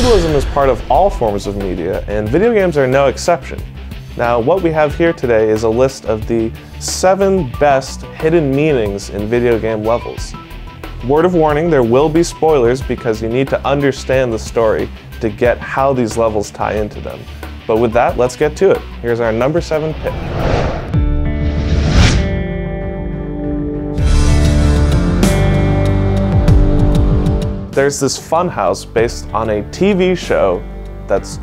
Symbolism is part of all forms of media, and video games are no exception. Now, what we have here today is a list of the 7 best hidden meanings in video game levels. Word of warning, there will be spoilers because you need to understand the story to get how these levels tie into them. But with that, let's get to it. Here's our number 7 pick. There's this funhouse based on a TV show that's,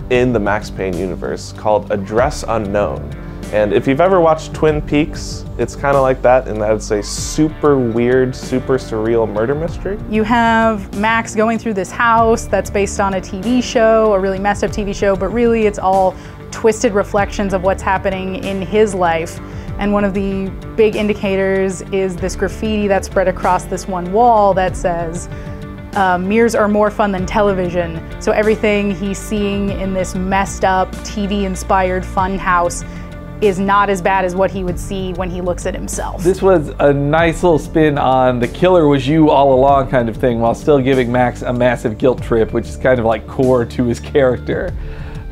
in the Max Payne universe called Address Unknown. And if you've ever watched Twin Peaks, it's kind of like that in that it's a super weird, super surreal murder mystery. You have Max going through this house that's based on a TV show, a really messed up TV show, but really it's all twisted reflections of what's happening in his life. And one of the big indicators is this graffiti that's spread across this one wall that says, mirrors are more fun than television. So everything he's seeing in this messed up TV-inspired fun house is not as bad as what he would see when he looks at himself. This was a nice little spin on the killer was you all along kind of thing, while still giving Max a massive guilt trip, which is kind of like core to his character.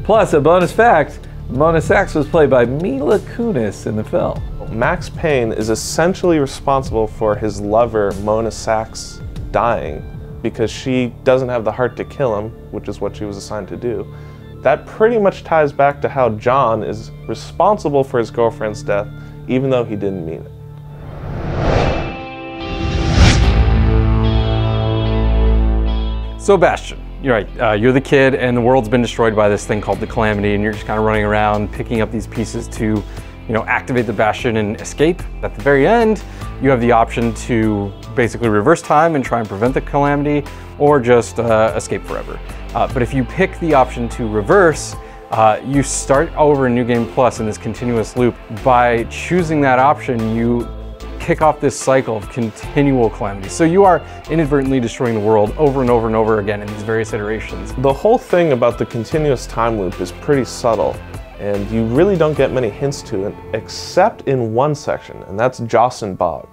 Plus, a bonus fact, Mona Sachs was played by Mila Kunis in the film. Max Payne is essentially responsible for his lover, Mona Sachs, dying because she doesn't have the heart to kill him, which is what she was assigned to do. That pretty much ties back to how John is responsible for his girlfriend's death, even though he didn't mean it. So Bastion, you're right, you're the kid and the world's been destroyed by this thing called the Calamity, and you're just kind of running around picking up these pieces to activate the Bastion and escape. At the very end, you have the option to basically reverse time and try and prevent the Calamity, or just escape forever. But if you pick the option to reverse, you start over in New Game Plus in this continuous loop. By choosing that option, you kick off this cycle of continual calamities. So you are inadvertently destroying the world over and over and over again in these various iterations. The whole thing about the continuous time loop is pretty subtle, and you really don't get many hints to it, except in one section, and that's Jocelyn Bog.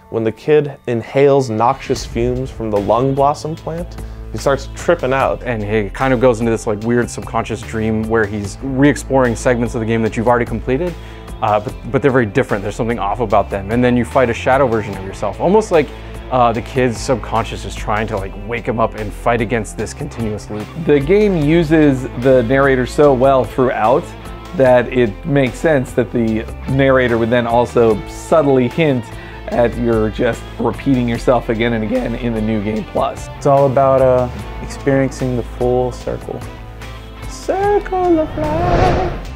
When the kid inhales noxious fumes from the lung blossom plant, he starts tripping out. And he kind of goes into this like weird subconscious dream where he's re-exploring segments of the game that you've already completed, but they're very different. There's something off about them. And then you fight a shadow version of yourself, almost like the kid's subconscious is trying to like wake him up and fight against this continuous loop. The game uses the narrator so well throughout that it makes sense that the narrator would then also subtly hint at you're just repeating yourself again and again in the New Game Plus. It's all about experiencing the full circle. Circle of life.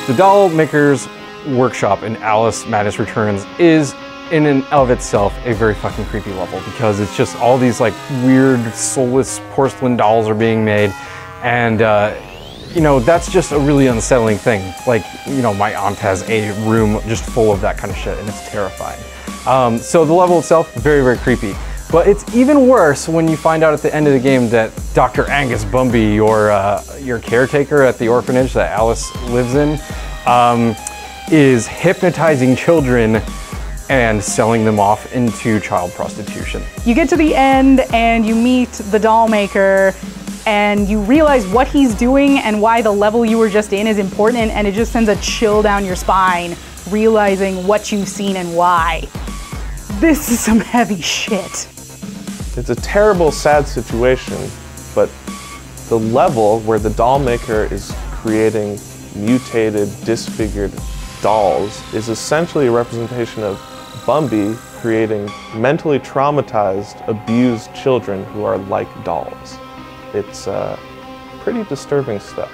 The Dollmaker's workshop in Alice Madness Returns is in and of itself a very fucking creepy level, because it's just all these like weird soulless porcelain dolls are being made, and that's just a really unsettling thing. Like, my aunt has a room just full of that kind of shit, and it's terrifying. So the level itself, very, very creepy. But it's even worse when you find out at the end of the game that Dr. Angus Bumby, your caretaker at the orphanage that Alice lives in, is hypnotizing children and selling them off into child prostitution. You get to the end and you meet the Dollmaker, and you realize what he's doing and why the level you were just in is important, and it just sends a chill down your spine, realizing what you've seen and why. This is some heavy shit. It's a terrible, sad situation, but the level where the Dollmaker is creating mutated, disfigured dolls is essentially a representation of Bumby creating mentally traumatized, abused children who are like dolls. It's pretty disturbing stuff.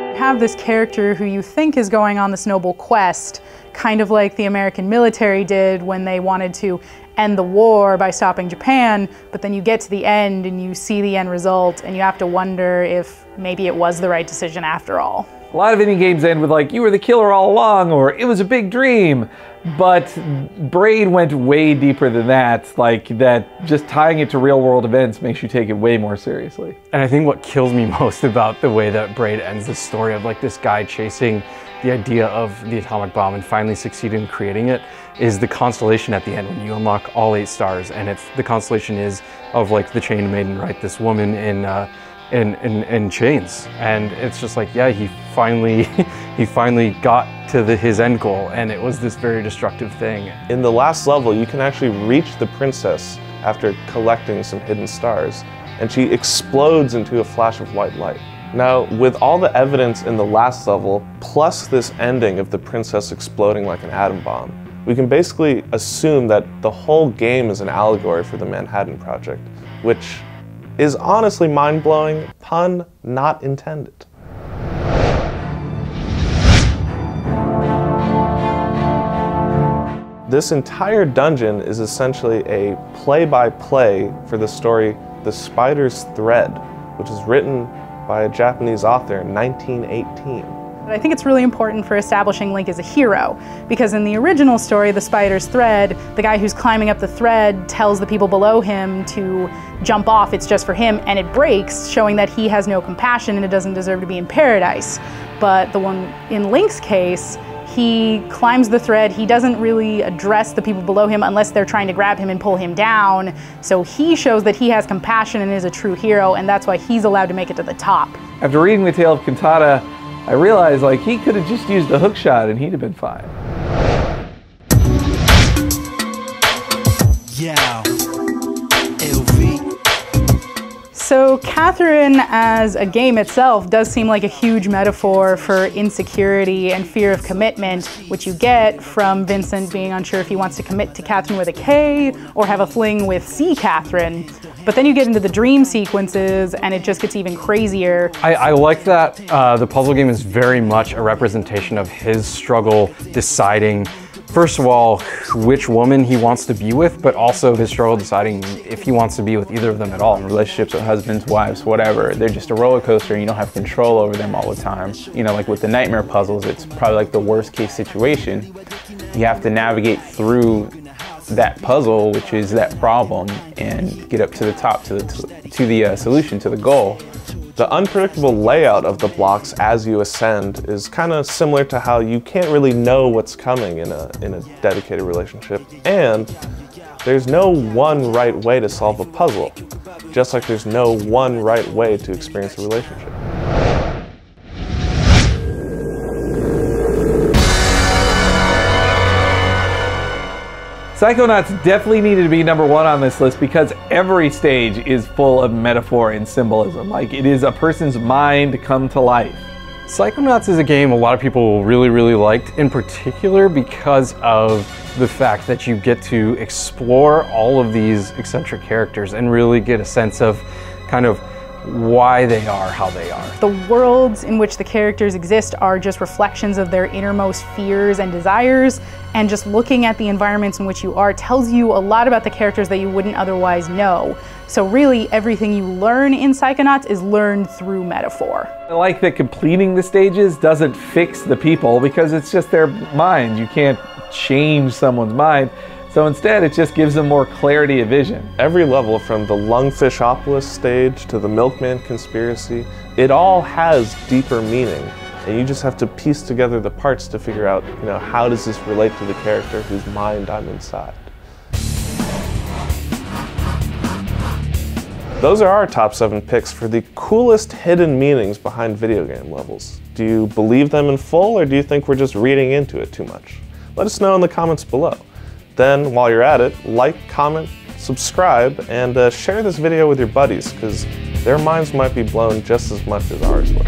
You have this character who you think is going on this noble quest, kind of like the American military did when they wanted to end the war by stopping Japan, but then you get to the end and you see the end result and you have to wonder if maybe it was the right decision after all. A lot of indie games end with like, you were the killer all along, or it was a big dream. But Braid went way deeper than that. Like, that just tying it to real world events makes you take it way more seriously. And I think what kills me most about the way that Braid ends this story of like this guy chasing the idea of the atomic bomb and finally succeeding in creating it is the constellation at the end when you unlock all 8 stars. And it's the constellation is of like the chained maiden, right? This woman in chains. And it's just like, yeah, he finally got to his end goal, and it was this very destructive thing. In the last level, you can actually reach the princess after collecting some hidden stars, and she explodes into a flash of white light. Now, with all the evidence in the last level, plus this ending of the princess exploding like an atom bomb, we can basically assume that the whole game is an allegory for the Manhattan Project, which is honestly mind-blowing, pun not intended. This entire dungeon is essentially a play-by-play for the story The Spider's Thread, which is written by a Japanese author in 1918. I think it's really important for establishing Link as a hero, because in the original story, The Spider's Thread, the guy who's climbing up the thread tells the people below him to jump off, it's just for him, and it breaks, showing that he has no compassion and it doesn't deserve to be in paradise. But the one in Link's case, he climbs the thread, he doesn't really address the people below him unless they're trying to grab him and pull him down, so he shows that he has compassion and is a true hero, and that's why he's allowed to make it to the top. After reading The Tale of Cantata, I realized like he could have just used a hook shot and he'd have been fine. Yeah. So Catherine as a game itself does seem like a huge metaphor for insecurity and fear of commitment, which you get from Vincent being unsure if he wants to commit to Catherine with a K or have a fling with C. Catherine. But then you get into the dream sequences and it just gets even crazier. I like that the puzzle game is very much a representation of his struggle deciding, first of all, which woman he wants to be with, but also his struggle deciding if he wants to be with either of them at all. Relationships with husbands, wives, whatever, they're just a roller coaster and you don't have control over them all the time. You know, like with the nightmare puzzles, it's probably like the worst case situation. You have to navigate through that puzzle, which is that problem, and get up to the top, to the solution, to the goal. The unpredictable layout of the blocks as you ascend is kind of similar to how you can't really know what's coming in a dedicated relationship, and there's no one right way to solve a puzzle, just like there's no one right way to experience a relationship. Psychonauts definitely needed to be #1 on this list because every stage is full of metaphor and symbolism. Like, it is a person's mind come to life. Psychonauts is a game a lot of people really liked, in particular because of the fact that you get to explore all of these eccentric characters and really get a sense of kind of why they are how they are. The worlds in which the characters exist are just reflections of their innermost fears and desires, and just looking at the environments in which you are tells you a lot about the characters that you wouldn't otherwise know. So really, everything you learn in Psychonauts is learned through metaphor. I like that completing the stages doesn't fix the people because it's just their mind. You can't change someone's mind. So instead, it just gives them more clarity of vision. Every level, from the Lungfishopolis stage to the Milkman Conspiracy, it all has deeper meaning. And you just have to piece together the parts to figure out, you know, how does this relate to the character whose mind I'm inside. Those are our top 7 picks for the coolest hidden meanings behind video game levels. Do you believe them in full, or do you think we're just reading into it too much? Let us know in the comments below. Then, while you're at it, like, comment, subscribe, and share this video with your buddies, because their minds might be blown just as much as ours were.